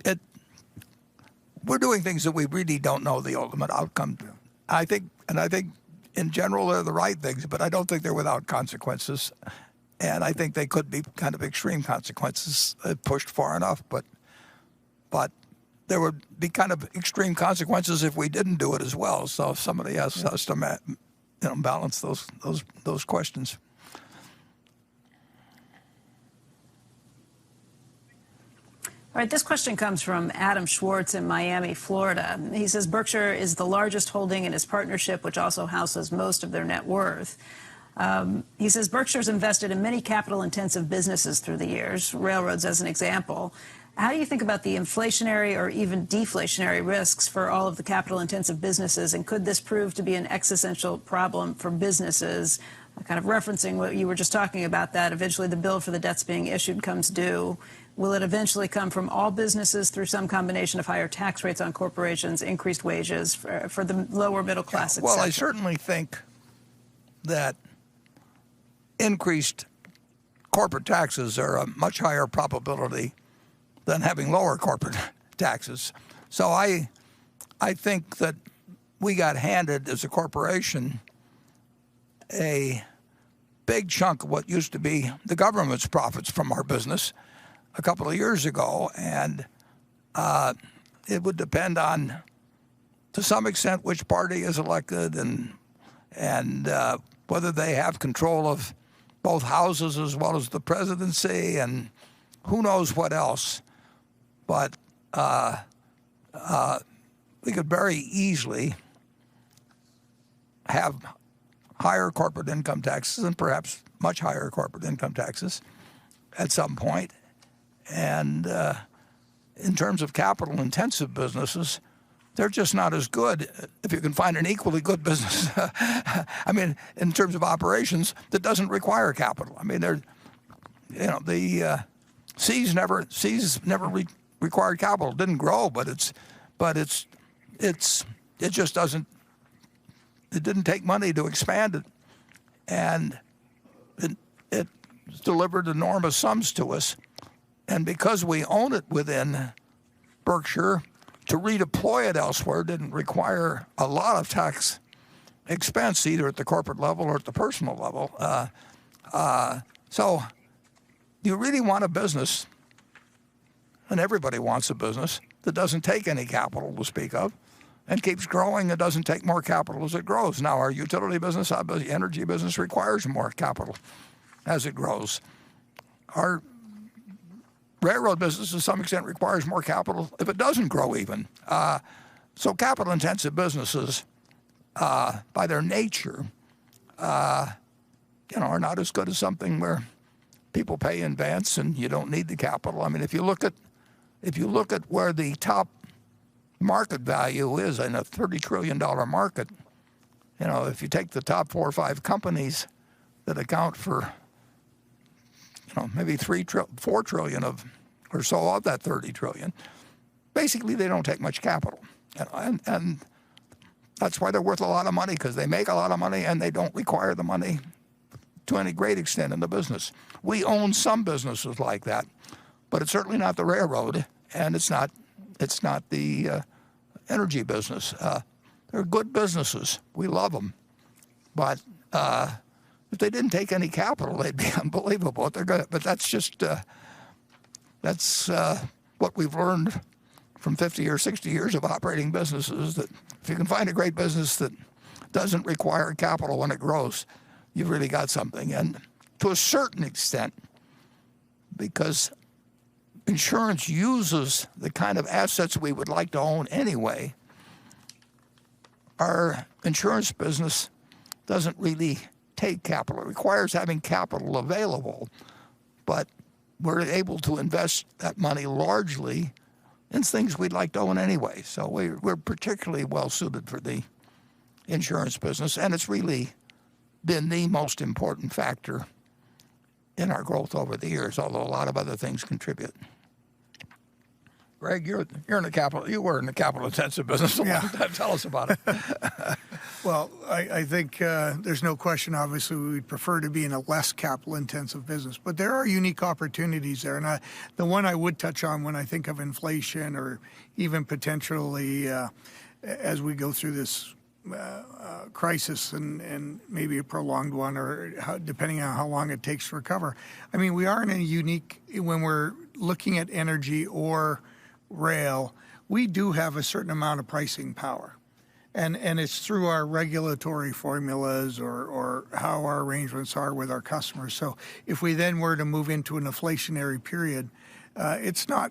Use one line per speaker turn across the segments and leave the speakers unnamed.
it we're doing things that we really don't know the ultimate outcome. I think in general they're the right things, but I don't think they're without consequences. And I think they could be kind of extreme consequences if pushed far enough. But there would be kind of extreme consequences if we didn't do it as well. So somebody has to balance those questions.
All right, this question comes from Adam Schwartz in Miami, Florida. He says Berkshire is the largest holding in his partnership, which also houses most of their net worth. He says Berkshire's invested in many capital-intensive businesses through the years, railroads as an example. How do you think about the inflationary or even deflationary risks for all of the capital-intensive businesses, and could this prove to be an existential problem for businesses? Kind of referencing what you were just talking about, that eventually the bill for the debts being issued comes due. Will it eventually come from all businesses through some combination of higher tax rates on corporations, increased wages for the lower middle class, et
Well,
cetera?
I certainly think that increased corporate taxes are a much higher probability than having lower corporate taxes. So I think that we got handed as a corporation a big chunk of what used to be the government's profits from our business a couple of years ago, and it would depend on, to some extent, which party is elected and whether they have control of both houses as well as the presidency, and who knows what else. But we could very easily have higher corporate income taxes, and perhaps much higher corporate income taxes at some point. And in terms of capital-intensive businesses, they're just not as good if you can find an equally good business. I mean, in terms of operations that doesn't require capital. I mean, the Seas never required capital. It didn't grow, but it just doesn't. It didn't take money to expand it, and it delivered enormous sums to us. And because we own it within Berkshire, to redeploy it elsewhere didn't require a lot of tax expense, either at the corporate level or at the personal level. So you really want a business, and everybody wants a business, that doesn't take any capital to speak of and keeps growing and doesn't take more capital as it grows. Now, our utility business, our energy business requires more capital as it grows. Our railroad business, to some extent, requires more capital if it doesn't grow even. So capital-intensive businesses, by their nature, are not as good as something where people pay in advance and you don't need the capital. I mean, if you look at where the top market value is in a $30 trillion market, if you take the top 4 or 5 companies that account for maybe 4 trillion or so of that 30 trillion. Basically, they don't take much capital, and that's why they're worth a lot of money, because they make a lot of money and they don't require the money to any great extent in the business. We own some businesses like that, but it's certainly not the railroad, and it's not the energy business. They're good businesses. We love them, but if they didn't take any capital, they'd be unbelievable. But that's just what we've learned from 50 or 60 years of operating businesses, that if you can find a great business that doesn't require capital when it grows, you've really got something. And to a certain extent, because insurance uses the kind of assets we would like to own anyway, our insurance business doesn't really take capital. It requires having capital available, but we're able to invest that money largely in things we'd like to own anyway. So we're particularly well suited for the insurance business, and it's really been the most important factor in our growth over the years, although a lot of other things contribute. Greg, you were in the capital intensive business a long time. Tell us about it.
Well, I think there's no question, obviously, we would prefer to be in a less capital-intensive business. But there are unique opportunities there. And the one I would touch on when I think of inflation or even potentially as we go through this crisis and maybe a prolonged one or depending on how long it takes to recover. I mean, we are in a unique, when we're looking at energy or rail, we do have a certain amount of pricing power. And it's through our regulatory formulas or how our arrangements are with our customers. So if we then were to move into an inflationary period, it's not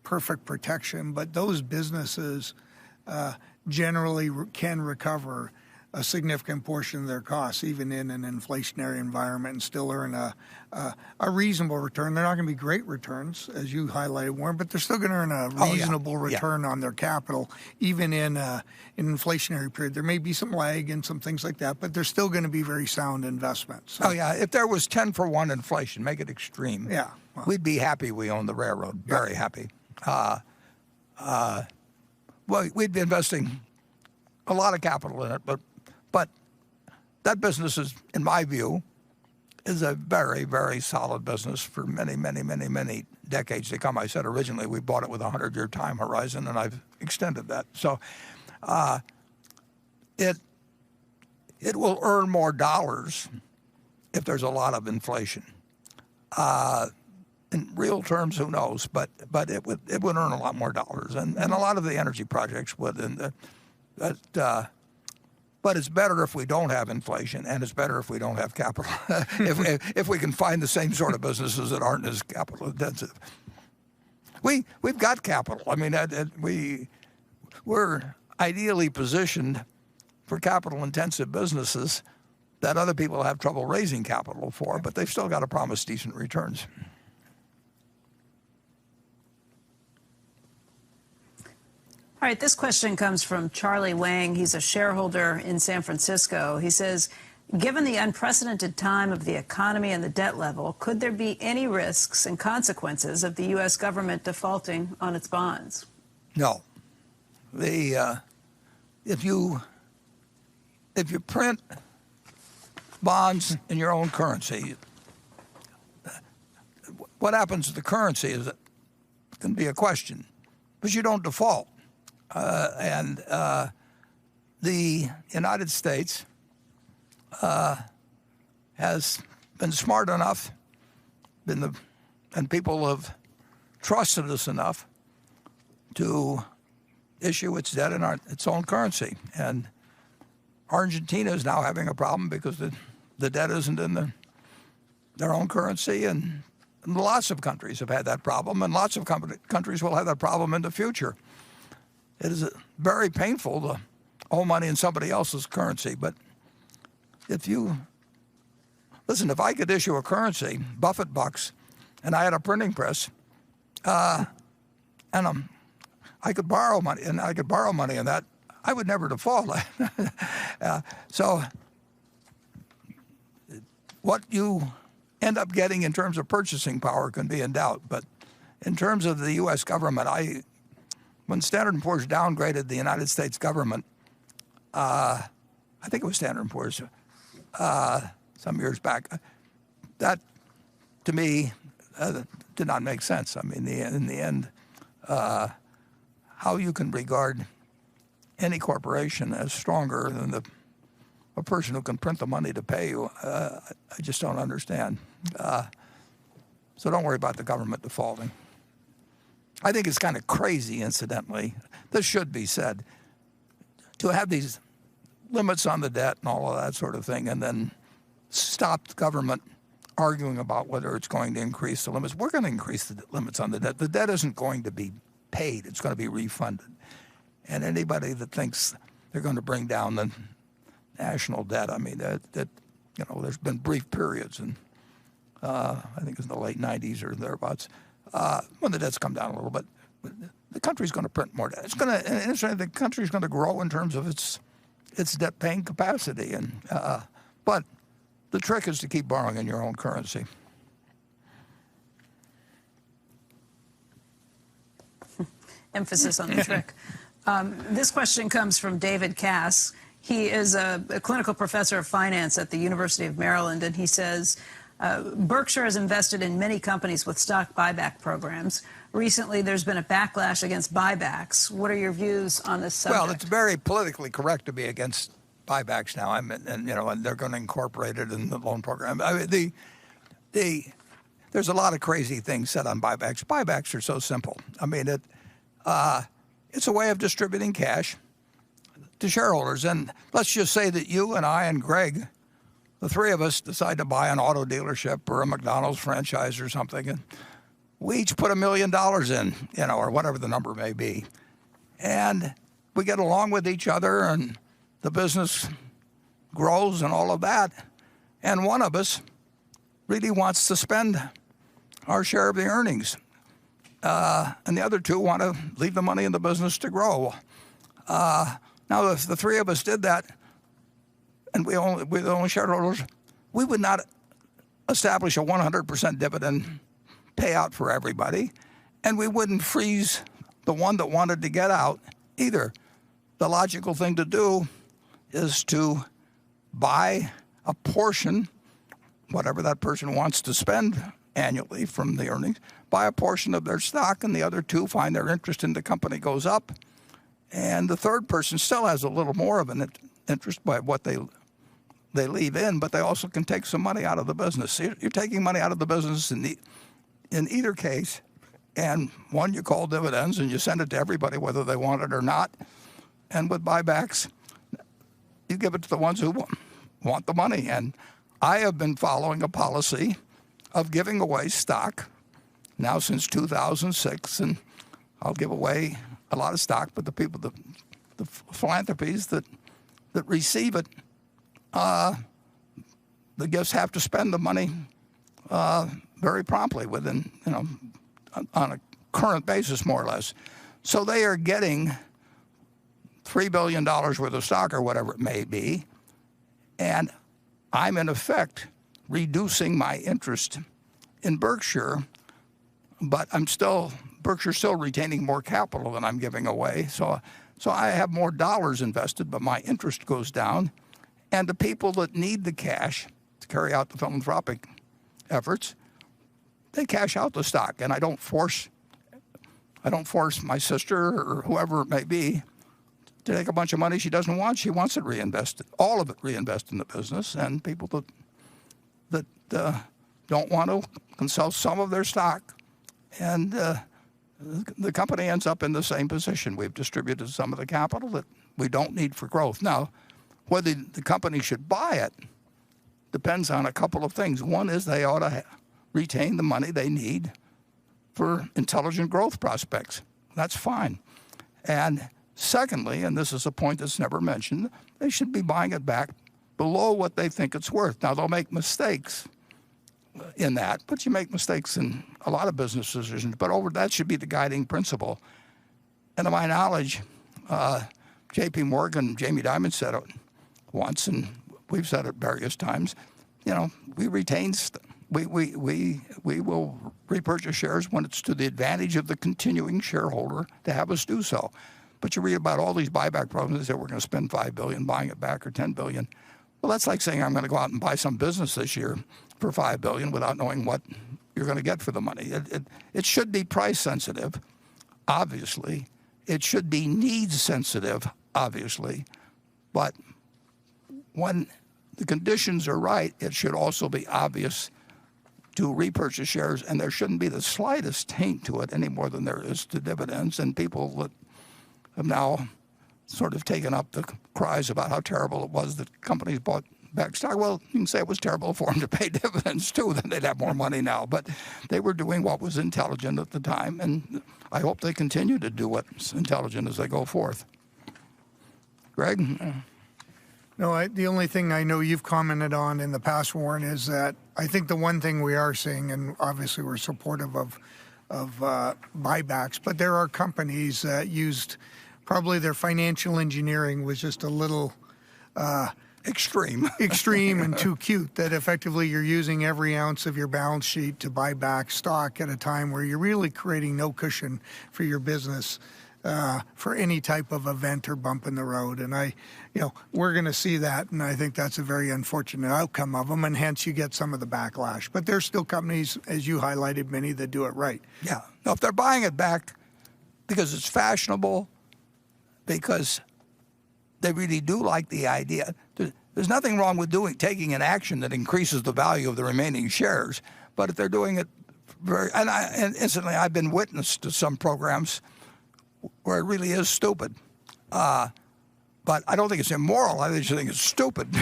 perfect protection, but those businesses generally can recover a significant portion of their costs, even in an inflationary environment, and still earn a reasonable return. They're not going to be great returns, as you highlighted, Warren, but they're still going to earn a reasonable return on their capital, even in an inflationary period. There may be some lag and some things like that, but they're still going to be very sound investments. So,
if there was 10-for-1 inflation, make it extreme.
Yeah,
we'd be happy we own the railroad. Very happy. Well, we'd be investing a lot of capital in it, but that business is, in my view, is a very, very solid business for many, many, many, many decades to come. I said originally we bought it with a 100-year time horizon, and I've extended that. So it will earn more dollars if there's a lot of inflation. In real terms, who knows? But it would earn a lot more dollars, and a lot of the energy projects would. But it's better if we don't have inflation, and it's better if we don't have capital. if we can find the same sort of businesses that aren't as capital intensive. We've got capital. I mean, we're ideally positioned for capital intensive businesses that other people have trouble raising capital for, but they've still got to promise decent returns.
All right, this question comes from Charlie Wang. He's a shareholder in San Francisco. He says, given the unprecedented time of the economy and the debt level, could there be any risks and consequences of the U.S. government defaulting on its bonds?
No. If you print bonds in your own currency, what happens to the currency is it can be a question, but you don't default. The United States has been smart enough, and people have trusted us enough to issue its debt in its own currency. And Argentina is now having a problem because the debt isn't in their own currency, and lots of countries have had that problem, and lots of countries will have that problem in the future. It is very painful to owe money in somebody else's currency, but if I could issue a currency, Buffett bucks, and I had a printing press, and I could borrow money, and in that, I would never default. So what you end up getting in terms of purchasing power can be in doubt, but in terms of the U.S. government, when Standard & Poor's downgraded the United States government, I think it was Standard & Poor's some years back, that, to me, did not make sense. I mean, in the end, how you can regard any corporation as stronger than a person who can print the money to pay you, I just don't understand. So don't worry about the government defaulting. I think it's kind of crazy, incidentally, this should be said, to have these limits on the debt and all of that sort of thing, and then stop the government arguing about whether it's going to increase the limits. We're going to increase the limits on the debt. The debt isn't going to be paid. It's going to be refunded. And anybody that thinks they're going to bring down the national debt, I mean, there's been brief periods, and I think it's in the late 90s or thereabouts, when the debt's come down a little bit. The country's going to print more debt. The country's going to grow in terms of its debt-paying capacity, but the trick is to keep borrowing in your own currency.
Emphasis on the trick. This question comes from David Cass. He is a clinical professor of finance at the University of Maryland, and he says, Berkshire has invested in many companies with stock buyback programs. Recently, there's been a backlash against buybacks. What are your views on this subject?
Well, it's very politically correct to be against buybacks now. And they're going to incorporate it in the loan program. I mean, there's a lot of crazy things said on buybacks. Buybacks are so simple. I mean, it's a way of distributing cash to shareholders. And let's just say that you and I and Greg, the three of us, decide to buy an auto dealership or a McDonald's franchise or something, and we each put $1 million in, or whatever the number may be. And we get along with each other, and the business grows and all of that. And one of us really wants to spend our share of the earnings. And the other two want to leave the money in the business to grow. Now, if the three of us did that, and we're the only shareholders, we would not establish a 100% dividend payout for everybody, and we wouldn't freeze the one that wanted to get out either. The logical thing to do is to buy a portion, whatever that person wants to spend annually from the earnings, buy a portion of their stock, and the other two find their interest in the company goes up, and the third person still has a little more of an interest by what they leave in, but they also can take some money out of the business. You're taking money out of the business in either case, and one you call dividends, and you send it to everybody whether they want it or not. And with buybacks, you give it to the ones who want the money. And I have been following a policy of giving away stock now since 2006, and I'll give away a lot of stock, but the people, the philanthropies that receive it, the gifts have to spend the money very promptly within, on a current basis, more or less. So they are getting $3 billion worth of stock or whatever it may be, and I'm in effect reducing my interest in Berkshire, but Berkshire's still retaining more capital than I'm giving away. So I have more dollars invested, but my interest goes down. And the people that need the cash to carry out the philanthropic efforts, they cash out the stock. And I don't force my sister or whoever it may be to take a bunch of money she doesn't want. She wants it reinvested, all of it reinvested in the business. And people that don't want to can sell some of their stock. And the company ends up in the same position. We've distributed some of the capital that we don't need for growth. Now, whether the company should buy it depends on a couple of things. One is they ought to retain the money they need for intelligent growth prospects. That's fine. And secondly, and this is a point that's never mentioned, they should be buying it back below what they think it's worth. Now, they'll make mistakes in that, but you make mistakes in a lot of business decisions, but that should be the guiding principle. And to my knowledge, J.P. Morgan, Jamie Dimon said it once, and we've said it various times, we retain, we will repurchase shares when it's to the advantage of the continuing shareholder to have us do so. But you read about all these buyback programs that we're going to spend $5 billion buying it back or $10 billion. Well, that's like saying I'm going to go out and buy some business this year for $5 billion without knowing what you're going to get for the money. It should be price sensitive, obviously. It should be needs sensitive, obviously. But when the conditions are right, it should also be obvious to repurchase shares, and there shouldn't be the slightest taint to it any more than there is to dividends. And people that have now sort of taken up the cries about how terrible it was that companies bought back stock. Well, you can say it was terrible for them to pay dividends too, then they'd have more money now. But they were doing what was intelligent at the time, and I hope they continue to do what's intelligent as they go forth. Greg?
No, the only thing I know you've commented on in the past, Warren, is that I think the one thing we are seeing, and obviously we're supportive of buybacks, but there are companies that used probably their financial engineering was just a little
extreme
and too cute, that effectively you're using every ounce of your balance sheet to buy back stock at a time where you're really creating no cushion for your business for any type of event or bump in the road. And we're going to see that, and I think that's a very unfortunate outcome of them, and hence you get some of the backlash. But there's still companies, as you highlighted, many that do it right.
Yeah. Now, if they're buying it back because it's fashionable, because they really do like the idea, there's nothing wrong with taking an action that increases the value of the remaining shares. But if they're doing it and incidentally, I've been witness to some programs where it really is stupid. But I don't think it's immoral. I just think it's stupid,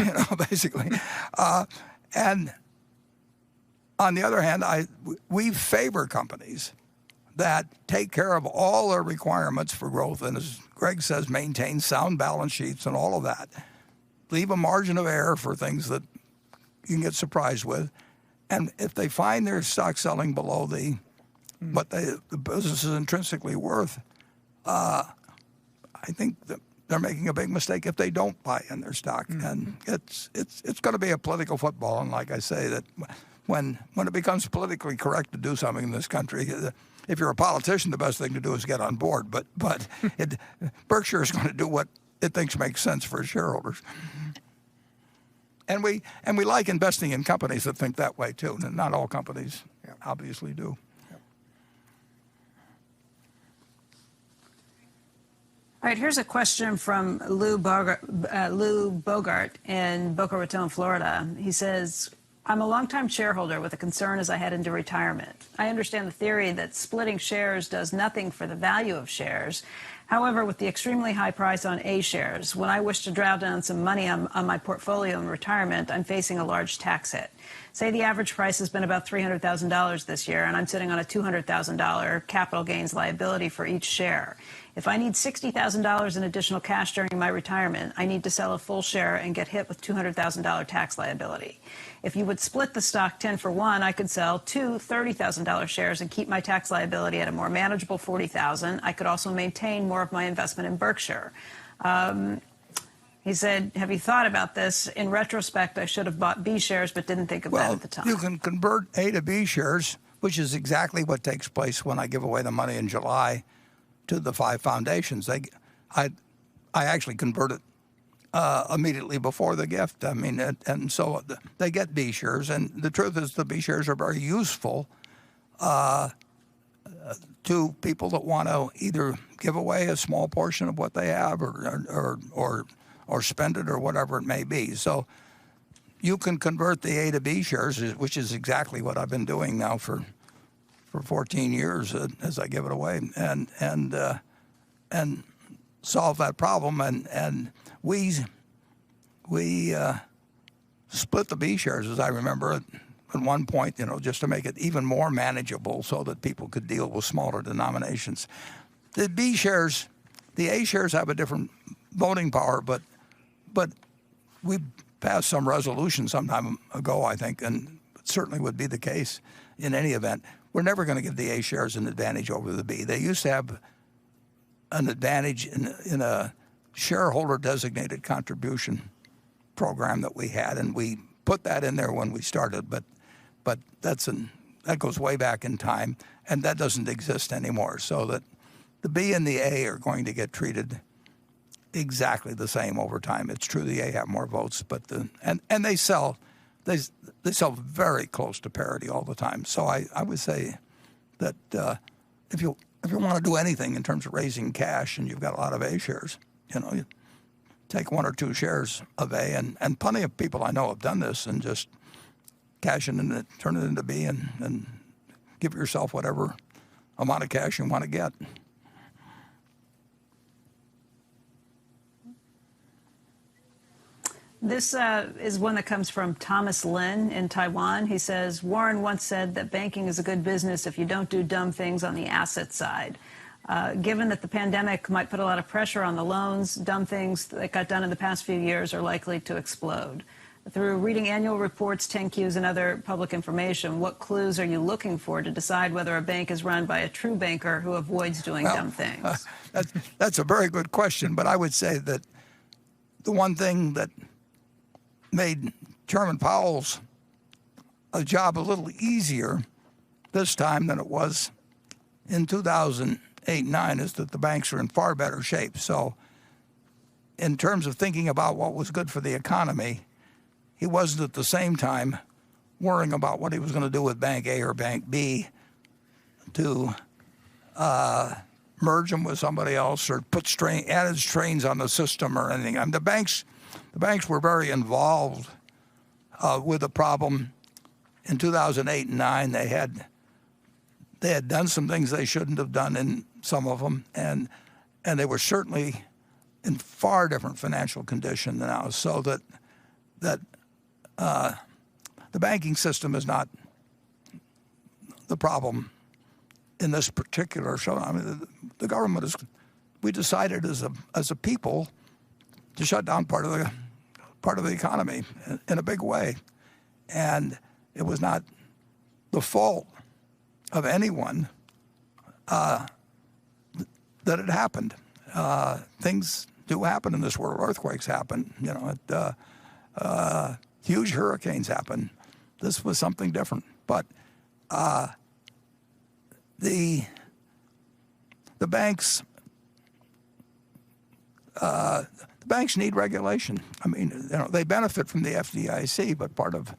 basically. And on the other hand, we favor companies that take care of all their requirements for growth and, as Greg says, maintain sound balance sheets and all of that. Leave a margin of error for things that you can get surprised with. And if they find their stock selling below what the business is intrinsically worth, I think that they're making a big mistake if they don't buy in their stock. And it's going to be a political football. And like I say, that when it becomes politically correct to do something in this country, if you're a politician, the best thing to do is get on board. But Berkshire is going to do what it thinks makes sense for its shareholders. And we like investing in companies that think that way too. And not all companies obviously do.
All right, here's a question from Lou Bogart in Boca Raton, Florida. He says, I'm a longtime shareholder with a concern as I head into retirement. I understand the theory that splitting shares does nothing for the value of shares. However, with the extremely high price on A shares, when I wish to draw down some money on my portfolio in retirement, I'm facing a large tax hit. Say the average price has been about $300,000 this year, and I'm sitting on a $200,000 capital gains liability for each share. If I need $60,000 in additional cash during my retirement, I need to sell a full share and get hit with $200,000 tax liability. If you would split the stock 10 for 1, I could sell two $30,000 shares and keep my tax liability at a more manageable $40,000. I could also maintain more of my investment in Berkshire. He said, have you thought about this? In retrospect, I should have bought B shares, but didn't think of that at the time.
You can convert A to B shares, which is exactly what takes place when I give away the money in July to the 5 foundations. I actually convert it immediately before the gift. I mean, and so they get B shares. And the truth is the B shares are very useful to people that want to either give away a small portion of what they have or spend it or whatever it may be. So you can convert the A to B shares, which is exactly what I've been doing now for 14 years as I give it away, and solve that problem. And we split the B shares, as I remember, at one point, just to make it even more manageable so that people could deal with smaller denominations. The B shares, the A shares have a different voting power, but we passed some resolution some time ago, I think, and it certainly would be the case in any event. We're never going to give the A shares an advantage over the B. They used to have an advantage in a shareholder-designated contribution program that we had, and we put that in there when we started. But that goes way back in time, and that doesn't exist anymore. So that the B and the A are going to get treated exactly the same over time. It's true the A have more votes, but and they sell very close to parity all the time. So I would say that if you want to do anything in terms of raising cash and you've got a lot of A shares, you take 1 or 2 shares of A, and plenty of people I know have done this and just cash it in, turn it into B, and give yourself whatever amount of cash you want to get.
This is one that comes from Thomas Lin in Taiwan. He says, Warren once said that banking is a good business if you don't do dumb things on the asset side. Given that the pandemic might put a lot of pressure on the loans, dumb things that got done in the past few years are likely to explode. Through reading annual reports, 10-Qs, and other public information, what clues are you looking for to decide whether a bank is run by a true banker who avoids doing dumb things?
That's a very good question, but I would say that the one thing that made Chairman Powell's job a little easier this time than it was in 2008 2008 and 9 is that the banks are in far better shape. So in terms of thinking about what was good for the economy, he wasn't at the same time worrying about what he was going to do with Bank A or Bank B to merge them with somebody else or put added strains on the system or anything. I mean, the banks were very involved with the problem. In 2008 and 9, they had done some things they shouldn't have done in some of them, and they were certainly in far different financial condition now. So that the banking system is not the problem in this particular show. I mean, the government we decided as a people to shut down part of the economy in a big way, and it was not the fault of anyone that it happened. Things do happen in this world. Earthquakes happen. Huge hurricanes happen. This was something different, but the banks need regulation. I mean, they benefit from the FDIC, but part of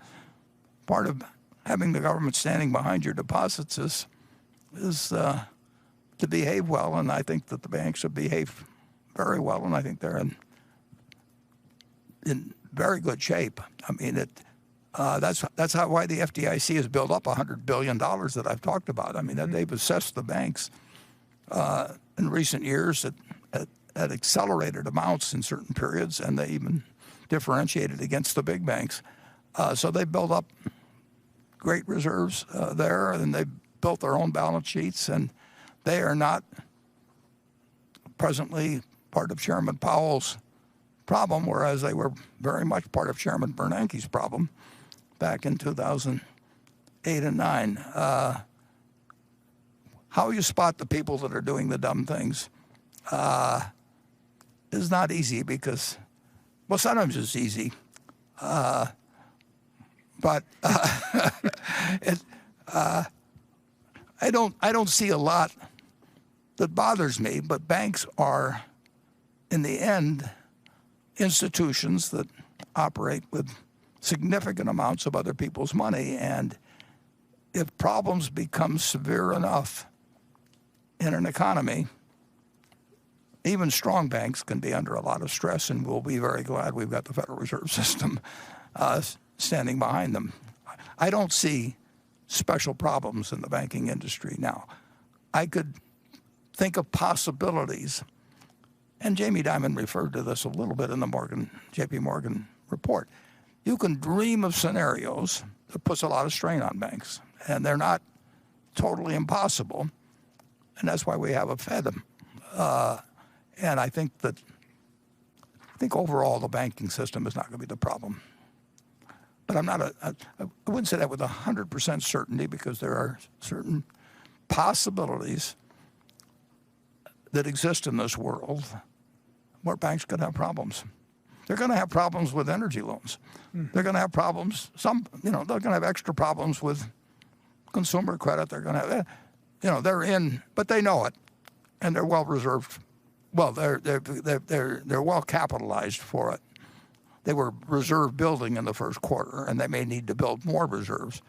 having the government standing behind your deposits is to behave well, and I think that the banks have behaved very well, and I think they're in very good shape. I mean, that's why the FDIC has built up $100 billion that I've talked about. I mean, they've assessed the banks in recent years at accelerated amounts in certain periods, and they even differentiated against the big banks. So they built up great reserves there, and they built their own balance sheets, and they are not presently part of Chairman Powell's problem, whereas they were very much part of Chairman Bernanke's problem back in 2008 and 9. How you spot the people that are doing the dumb things is not easy because, well, sometimes it's easy, but I don't see a lot that bothers me. But banks are, in the end, institutions that operate with significant amounts of other people's money, and if problems become severe enough in an economy, even strong banks can be under a lot of stress, and we'll be very glad we've got the Federal Reserve System standing behind them. I don't see special problems in the banking industry now. I could think of possibilities, and Jamie Dimon referred to this a little bit in the J.P. Morgan report. You can dream of scenarios that puts a lot of strain on banks, and they're not totally impossible, and that's why we have a Fed. And I think overall the banking system is not going to be the problem. But I wouldn't say that with 100% certainty, because there are certain possibilities that exist in this world where banks could have problems. They're going to have problems with energy loans. They're going to have problems. They're going to have extra problems with consumer credit. They're going to have, they're in, but they know it, and they're well reserved. Well, they're well capitalized for it. They were reserve building in the first quarter, and they may need to build more reserves,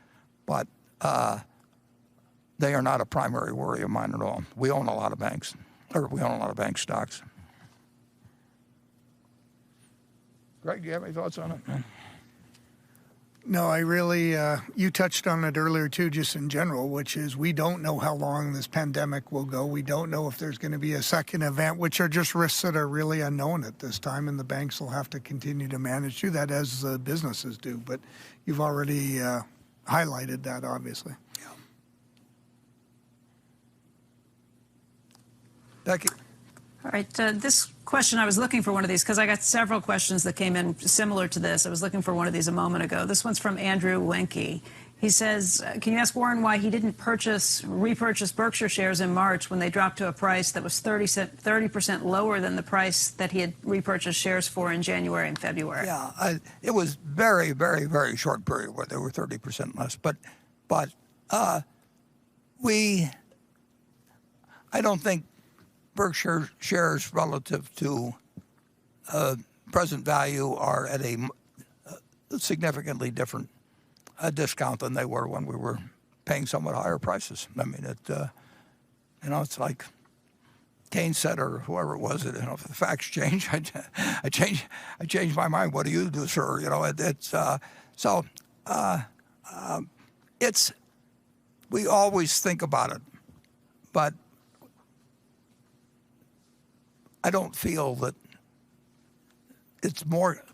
but they are not a primary worry of mine at all. We own a lot of banks, or we own a lot of bank stocks. Greg, do you have any thoughts on it?
No, I really, you touched on it earlier too, just in general, which is we don't know how long this pandemic will go. We don't know if there's going to be a second event, which are just risks that are really unknown at this time, and the banks will have to continue to manage through that as businesses do. But you've already highlighted that, obviously.
Yeah. Becky.
All right, this question, I was looking for one of these because I got several questions that came in similar to this. I was looking for one of these a moment ago. This one's from Andrew Wenke. He says, can you ask Warren why he didn't repurchase Berkshire shares in March when they dropped to a price that was 30% lower than the price that he had repurchased shares for in January and February?
Yeah, it was very, very, very short period where they were 30% less. But I don't think Berkshire shares relative to present value are at a significantly different discount than they were when we were paying somewhat higher prices. I mean, it's like Keynes said, or whoever it was, if the facts change, I change my mind. What do you do, sir? We always think about it, but I don't feel that it's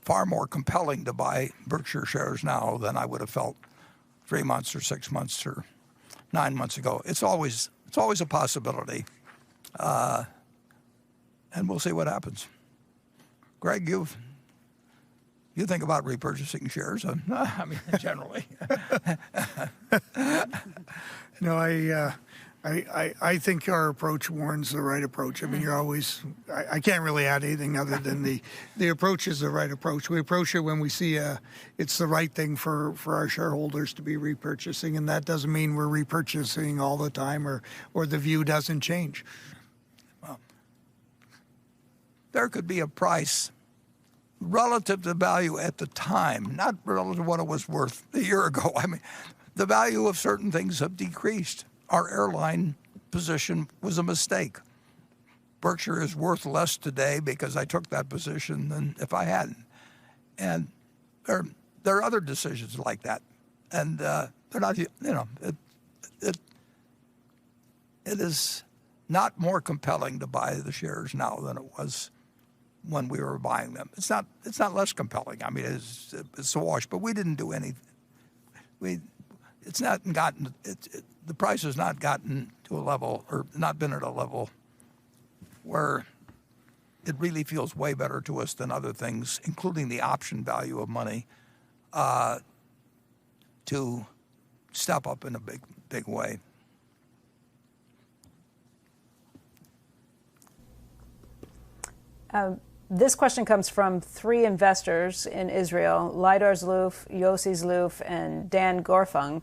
far more compelling to buy Berkshire shares now than I would have felt 3 months or 6 months or 9 months ago. It's always a possibility, and we'll see what happens. Greg, you think about repurchasing shares? I mean, generally.
No, I think our approach, Warren's the right approach. I mean, you're always, I can't really add anything other than the approach is the right approach. We approach it when we see it's the right thing for our shareholders to be repurchasing, and that doesn't mean we're repurchasing all the time or the view doesn't change.
Well, there could be a price relative to value at the time, not relative to what it was worth a year ago. I mean, the value of certain things have decreased. Our airline position was a mistake. Berkshire is worth less today because I took that position than if I hadn't. And there are other decisions like that. And they're not, it is not more compelling to buy the shares now than it was when we were buying them. It's not less compelling. I mean, it's a wash, but we didn't do anything. The price has not gotten to a level, or not been at a level where it really feels way better to us than other things, including the option value of money, to step up in a big way.
This question comes from 3 investors in Israel, Lidar Zloof, Yossi Zloof, and Dan Gorfung.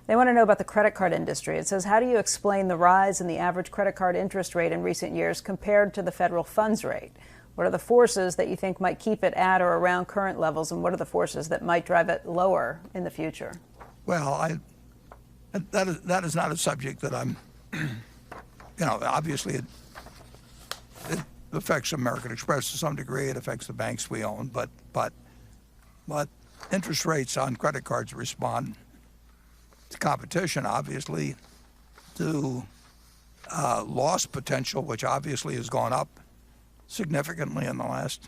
They want to know about the credit card industry. It says, how do you explain the rise in the average credit card interest rate in recent years compared to the federal funds rate? What are the forces that you think might keep it at or around current levels, and what are the forces that might drive it lower in the future?
Well, that is not a subject that I'm, obviously it affects American Express to some degree. It affects the banks we own, but interest rates on credit cards respond to competition, obviously, to loss potential, which obviously has gone up significantly in the last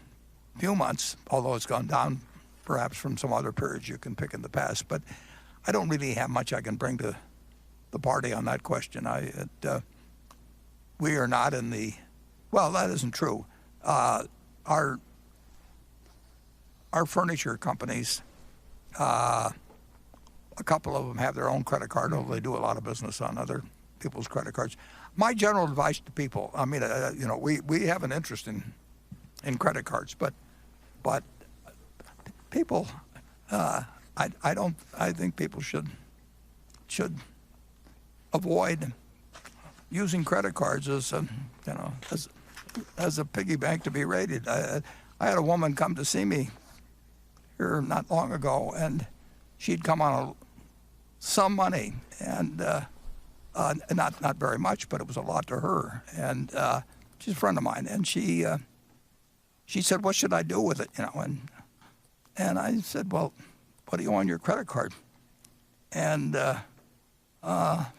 few months, although it's gone down perhaps from some other periods you can pick in the past. But I don't really have much I can bring to the party on that question. We are not in the, well, that isn't true. Our furniture companies, a couple of them have their own credit card, although they do a lot of business on other people's credit cards. My general advice to people, I mean, we have an interest in credit cards, but people, I think people should avoid using credit cards as a piggy bank to be raided. I had a woman come to see me here not long ago, and she'd come on some money, and not very much, but it was a lot to her. And she's a friend of mine, and she said, "What should I do with it?" And I said, "Well, what do you owe on your credit card?" And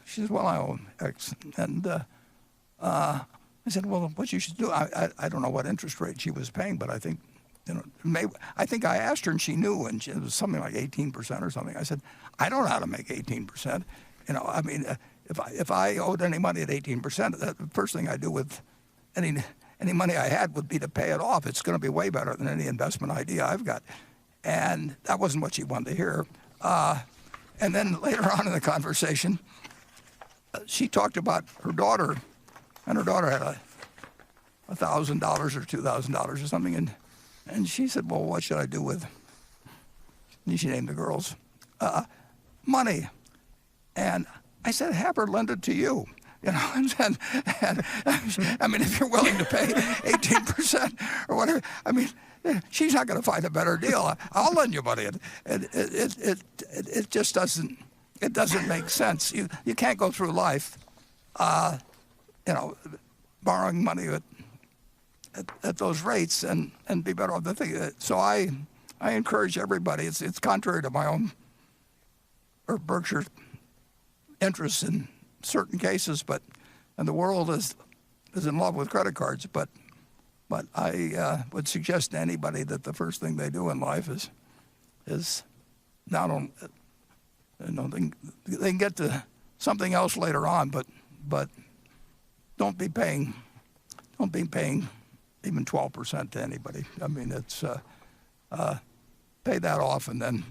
she said, "Well, I owe X." And I said, "Well, what you should do," I don't know what interest rate she was paying, but I think, I think I asked her and she knew, and it was something like 18% or something. I said, "I don't know how to make 18%. I mean, if I owed any money at 18%, the first thing I do with any money I had would be to pay it off. It's going to be way better than any investment idea I've got." And that wasn't what she wanted to hear. And then later on in the conversation, she talked about her daughter, and her daughter had $1,000 or $2,000 or something, and she said, "Well, what should I do with," and she named the girls, "money?" And I said, "Have her lend it to you." you know, and I mean, if you're willing to pay 18% or whatever, I mean, she's not going to find a better deal. I'll lend you money. It just doesn't make sense. You can't go through life, you know, borrowing money at those rates and be better off. So I encourage everybody. It's contrary to my own or Berkshire's interests in certain cases, and the world is in love with credit cards. But I would suggest to anybody that the first thing they do in life is not only, you know, they can get to something else later on, but don't be paying even 12% to anybody. I mean, it's pay that off, and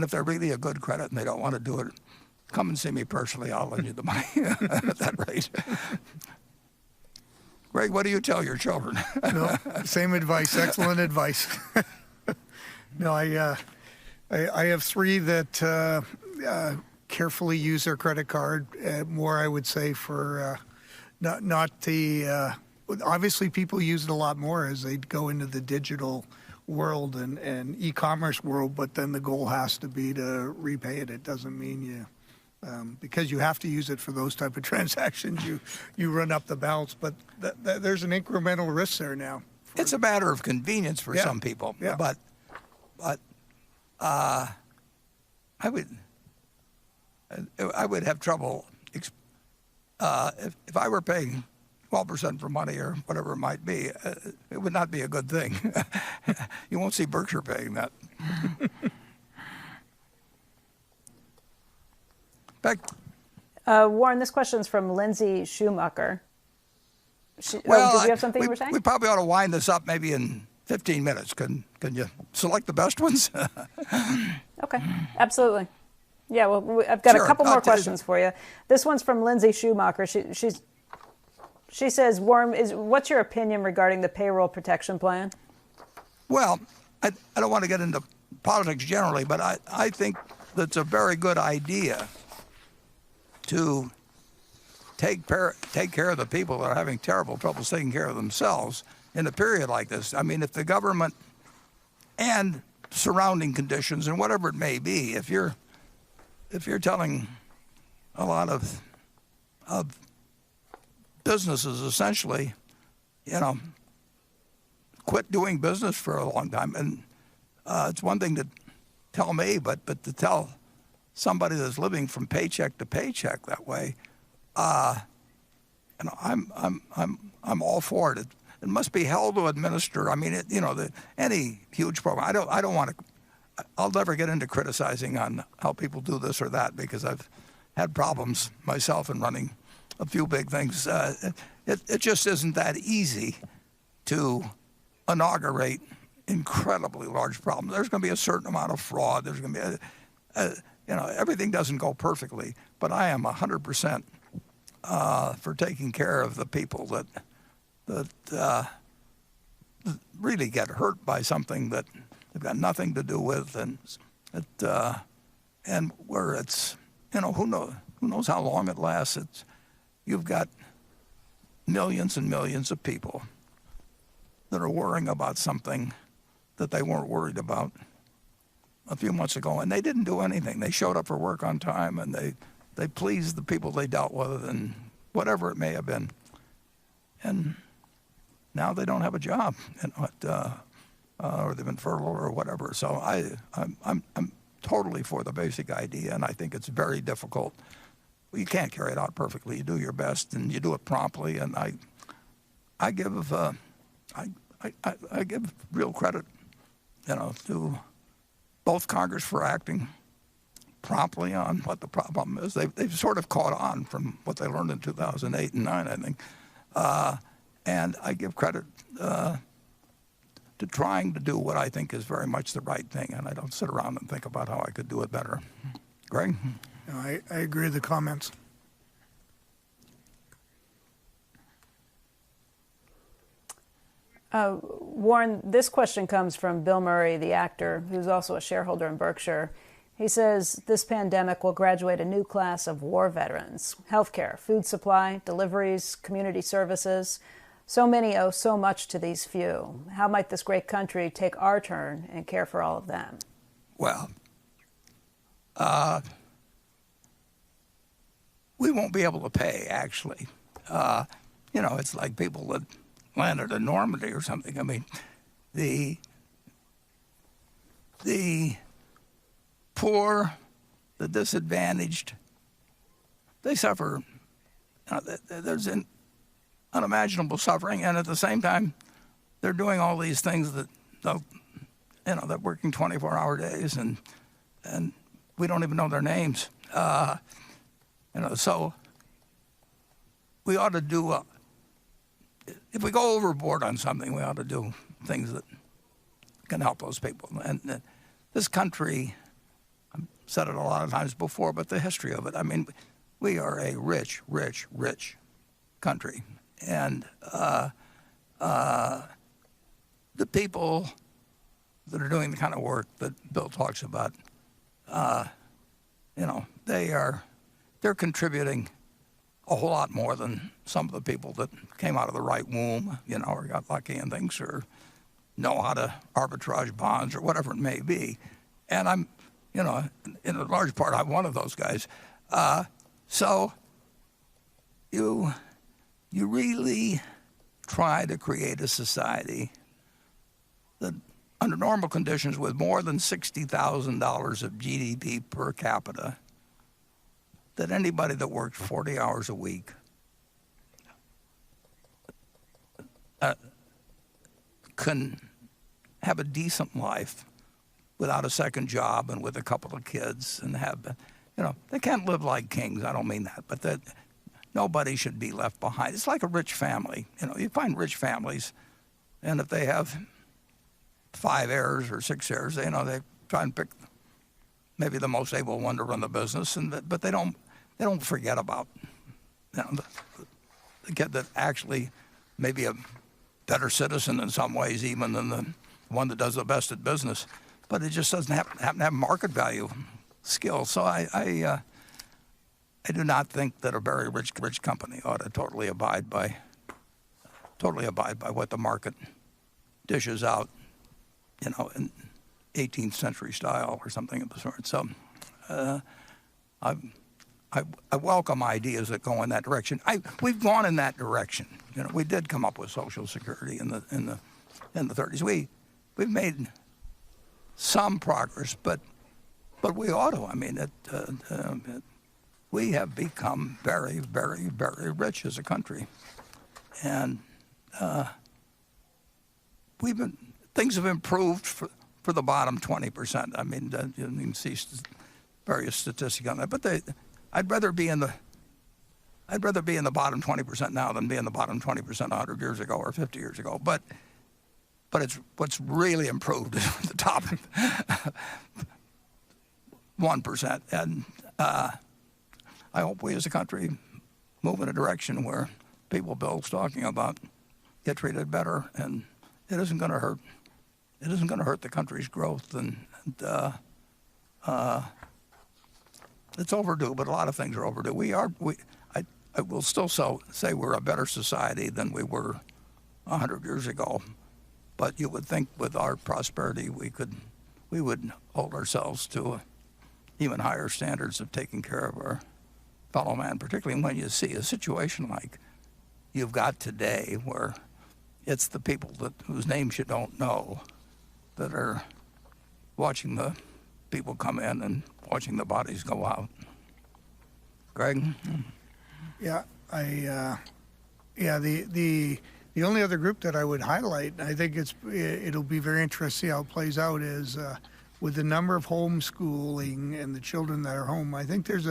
if they're really a good credit and they don't want to do it, come and see me personally. I'll lend you the money at that rate. Greg, what do you tell your children?
No, same advice. Excellent advice. No, I have three that carefully use their credit card. More, I would say, for not the. Obviously, people use it a lot more as they go into the digital world and e-commerce world. But then the goal has to be to repay it. It doesn't mean you. Because you have to use it for those type of transactions, you run up the balance. But there's an incremental risk there now.
It's a matter of convenience for some people.
Yeah.
But I would have trouble if I were paying 12% for money or whatever it might be. It would not be a good thing. You won't see Berkshire paying that.
Warren, this question's from Lindsay Schumacher. Did you have something you were saying?
We probably ought to wind this up maybe in 15 minutes. Can you select the best ones?
Okay, absolutely. Yeah, well, I've got a couple more questions for you. This one's from Lindsay Schumacher. She says, Warren, what's your opinion regarding the payroll protection plan?
Well, I don't want to get into politics generally, but I think that's a very good idea to take care of the people that are having terrible trouble taking care of themselves in a period like this. I mean, if the government and surrounding conditions and whatever it may be, if you're telling a lot of businesses essentially, you know, quit doing business for a long time, and it's one thing to tell me, but to tell somebody that's living from paycheck to paycheck that way, you know, I'm all for it. It must be hell to administer. I mean, any huge program. I don't want to. I'll never get into criticizing on how people do this or that because I've had problems myself in running a few big things. It just isn't that easy to inaugurate incredibly large problems. There's going to be a certain amount of fraud. There's going to be everything doesn't go perfectly, but I am 100% for taking care of the people that really get hurt by something that they've got nothing to do with, and where it's, who knows how long it lasts. You've got millions and millions of people that are worrying about something that they weren't worried about a few months ago, and they didn't do anything. They showed up for work on time, and they pleased the people they dealt with, and whatever it may have been. And now they don't have a job, or they've been furloughed or whatever. So I'm totally for the basic idea, and I think it's very difficult. You can't carry it out perfectly. You do your best, and you do it promptly. And I give real credit, to both Congress for acting promptly on what the problem is. They've sort of caught on from what they learned in 2008 and 2009, I think. And I give credit to trying to do what I think is very much the right thing, and I don't sit around and think about how I could do it better. Greg?
No, I agree with the comments.
Warren, this question comes from Bill Murray, the actor, who's also a shareholder in Berkshire. He says this pandemic will graduate a new class of war veterans. Healthcare, food supply, deliveries, community services. So many owe so much to these few. How might this great country take our turn and care for all of them?
Well, we won't be able to pay, actually. It's like people that landed in Normandy or something. I mean, the poor, the disadvantaged, they suffer. There's unimaginable suffering, and at the same time, they're doing all these things that, they're working 24-hour days, and we don't even know their names. So we ought to do. If we go overboard on something, we ought to do things that can help those people. And this country, I've said it a lot of times before, but the history of it, I mean, we are a rich, rich, rich country. And the people that are doing the kind of work that Bill talks about, they're contributing a whole lot more than some of the people that came out of the right womb, or got lucky and things, or know how to arbitrage bonds or whatever it may be. And I'm, in a large part, I'm one of those guys. So you really try to create a society that, under normal conditions, with more than $60,000 of GDP per capita, that anybody that worked 40 hours a week can have a decent life without a second job and with a couple of kids, and have, they can't live like kings. I don't mean that, but that nobody should be left behind. It's like a rich family. You find rich families, and if they have 5 heirs or 6 heirs, they try and pick maybe the most able one to run the business, but they don't forget about the kid that actually may be a better citizen in some ways even than the one that does the best at business, but it just doesn't happen to have market value skills. So I do not think that a very rich company ought to totally abide by what the market dishes out, in 18th century style or something of the sort. So I welcome ideas that go in that direction. We've gone in that direction. We did come up with Social Security in the 30s. We've made some progress, but we ought to. I mean, we have become very, very, very rich as a country, and things have improved for the bottom 20%. I mean, you can see various statistics on that, but I'd rather be in the bottom 20% now than be in the bottom 20% 100 years ago or 50 years ago. But it's what's really improved is the top 1%. And I hope we as a country move in a direction where people Bill's talking about get treated better, and it isn't going to hurt. It isn't going to hurt the country's growth, and it's overdue, but a lot of things are overdue. I will still say we're a better society than we were 100 years ago, but you would think with our prosperity we would hold ourselves to even higher standards of taking care of our fellow man, particularly when you see a situation like you've got today, where it's the people whose names you don't know that are watching the people come in and watching the bodies go out. Greg?
Yeah, the only other group that I would highlight, and I think it'll be very interesting to see how it plays out, is with the number of homeschooling and the children that are home. I think there's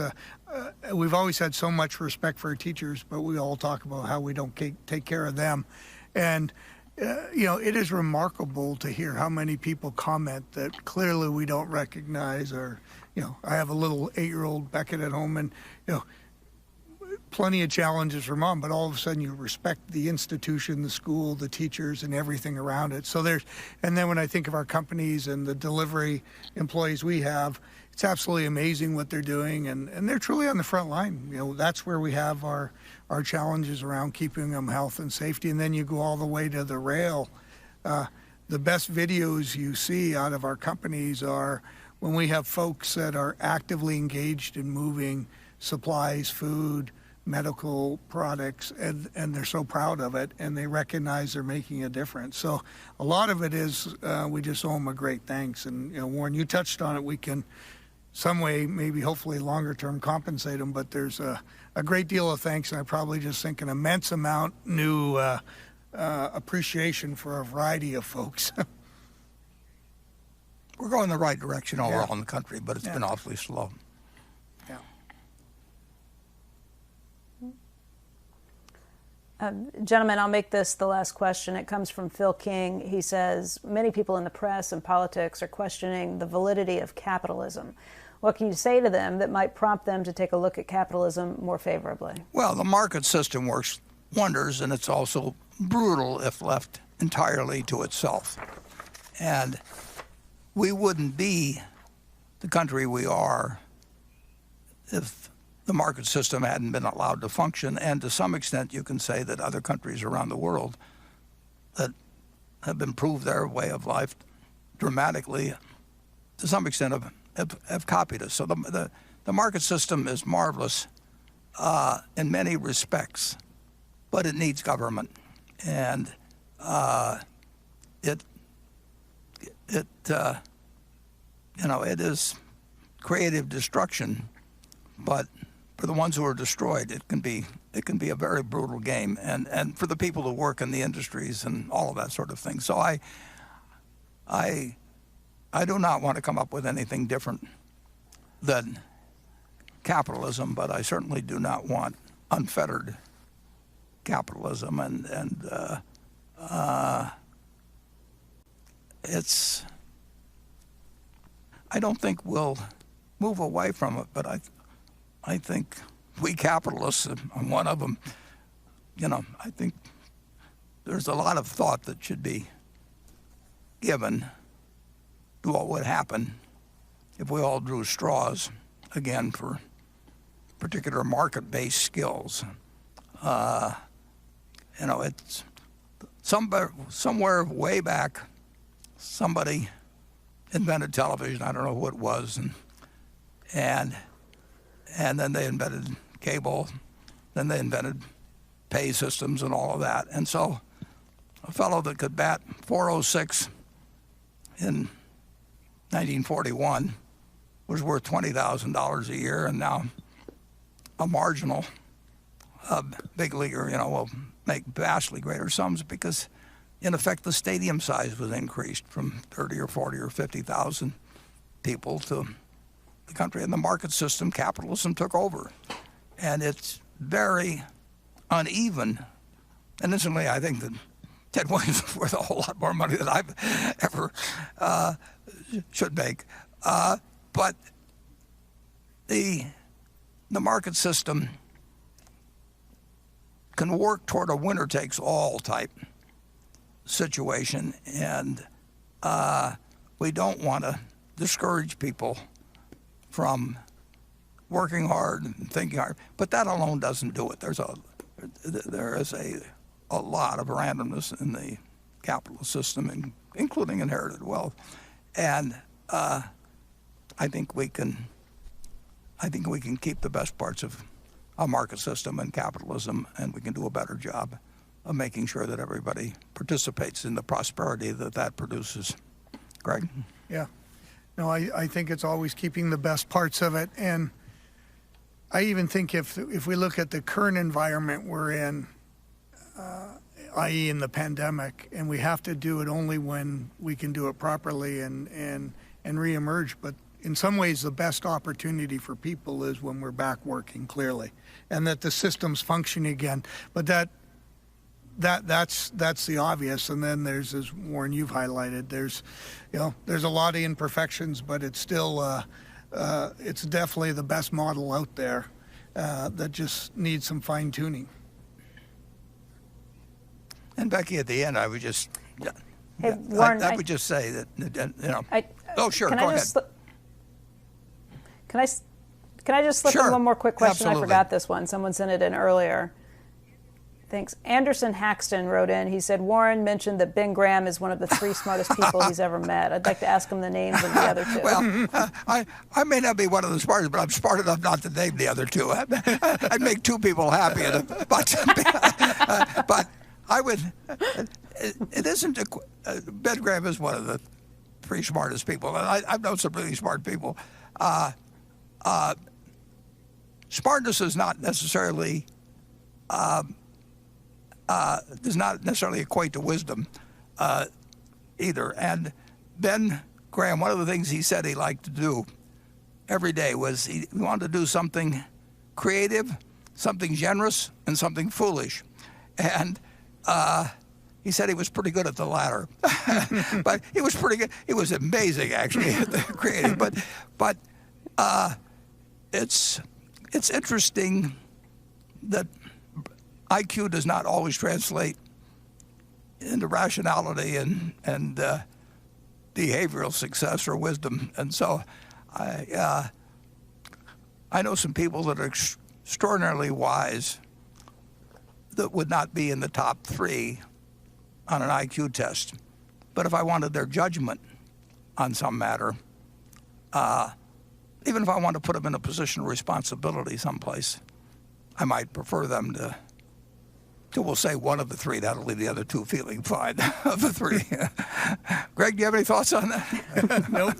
we've always had so much respect for our teachers, but we all talk about how we don't take care of them. And it is remarkable to hear how many people comment that clearly we don't recognize, or I have a little 8-year-old Beckett at home, and plenty of challenges for mom, but all of a sudden you respect the institution, the school, the teachers, and everything around it. So and then when I think of our companies and the delivery employees we have, it's absolutely amazing what they're doing, and they're truly on the front line. You know, that's where we have our challenges around keeping them health and safety. And then you go all the way to the rail. The best videos you see out of our companies are when we have folks that are actively engaged in moving supplies, food, medical products, and they're so proud of it, and they recognize they're making a difference. So a lot of it is we just owe them a great thanks. And you know, Warren, you touched on it. We can some way, maybe hopefully longer term, compensate them, but there's a great deal of thanks, and I probably just think an immense amount new appreciation for a variety of folks.
We're going the right direction overall in the country, but it's been awfully slow.
Gentlemen, I'll make this the last question. It comes from Phil King. He says, many people in the press and politics are questioning the validity of capitalism. What can you say to them that might prompt them to take a look at capitalism more favorably?
Well, the market system works wonders, and it's also brutal if left entirely to itself. And we wouldn't be the country we are if the market system hadn't been allowed to function. And to some extent, you can say that other countries around the world that have improved their way of life dramatically, to some extent, have copied us. So the market system is marvelous in many respects, but it needs government. And it is creative destruction, but for the ones who are destroyed, it can be a very brutal game, and for the people who work in the industries and all of that sort of thing. So I do not want to come up with anything different than capitalism, but I certainly do not want unfettered capitalism, and I don't think we'll move away from it, but I think we capitalists, I'm one of them, I think there's a lot of thought that should be given to what would happen if we all drew straws again for particular market-based skills. It's somewhere way back, somebody invented television. I don't know who it was, and then they invented cable, then they invented pay systems and all of that. And so a fellow that could bat .406 in 1941 was worth $20,000 a year, and now a marginal big leaguer, will make vastly greater sums because, in effect, the stadium size was increased from 30 or 40 or 50,000 people to the country, and the market system, capitalism, took over. And it's very uneven. And incidentally, I think that Ted Williams is worth a whole lot more money than I've ever should make. But the market system can work toward a winner-takes-all type situation, and we don't want to discourage people from working hard and thinking hard, but that alone doesn't do it. There is a lot of randomness in the capitalist system, including inherited wealth, and I think we can keep the best parts of a market system and capitalism, and we can do a better job of making sure that everybody participates in the prosperity that produces. Greg?
Yeah. No, I think it's always keeping the best parts of it. And I even think if we look at the current environment we're in, i.e. in the pandemic, and we have to do it only when we can do it properly and reemerge. But in some ways, the best opportunity for people is when we're back working, clearly, and that the system's functioning again. But that's the obvious. And then there's, as Warren, you've highlighted, there's a lot of imperfections, but it's still it's definitely the best model out there. that just need some fine tuning.
And Becky, at the end, I would just,
Hey, Warren,
I would just say that, oh, sure,
can
go
I
ahead.
just Can I just slip
Sure.
in one more quick question?
Absolutely.
I forgot this one. Someone sent it in earlier. Thanks. Anderson Haxton wrote in. He said, Warren mentioned that Ben Graham is one of the 3 smartest people he's ever met. I'd like to ask him the names of the other 2.
Well, I may not be one of the smartest, but I'm smart enough not to name the other 2. I'd make 2 people happy, but I would. It isn't. Ben Graham is one of the 3 smartest people, and I've known some really smart people. Smartness is not necessarily. Does not necessarily equate to wisdom either. And Ben Graham, one of the things he said he liked to do every day was he wanted to do something creative, something generous, and something foolish. And he said he was pretty good at the latter. But he was pretty good. He was amazing, actually, at the creative. But it's interesting that IQ does not always translate into rationality and behavioral success or wisdom. And so I know some people that are extraordinarily wise that would not be in the top 3 on an IQ test. But if I wanted their judgment on some matter, even if I want to put them in a position of responsibility someplace, I might prefer them to we'll say one of the 3. That'll leave the other 2 feeling fine of the 3. Greg, do you have any thoughts on that?
Nope.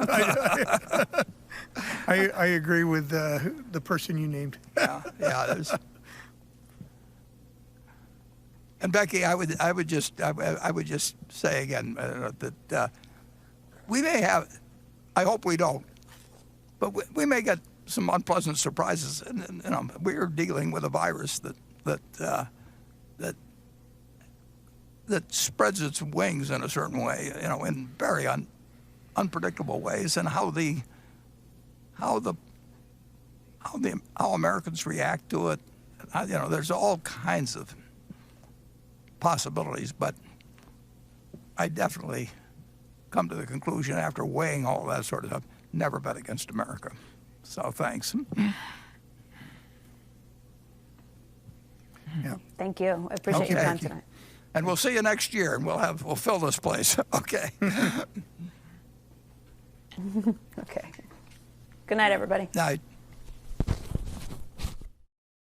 I agree with the person you named.
Yeah. And Becky, I would just say again that we may have. I hope we don't, but we may get some unpleasant surprises. And we're dealing with a virus that spreads its wings in a certain way, in very unpredictable ways, and how Americans react to it. There's all kinds of possibilities, but I definitely come to the conclusion after weighing all that sort of stuff, never bet against America. So thanks.
Yeah.
Thank you. I appreciate your time tonight.
And we'll see you next year, and we'll fill this place. Okay.
Okay. Good night, everybody.
Night.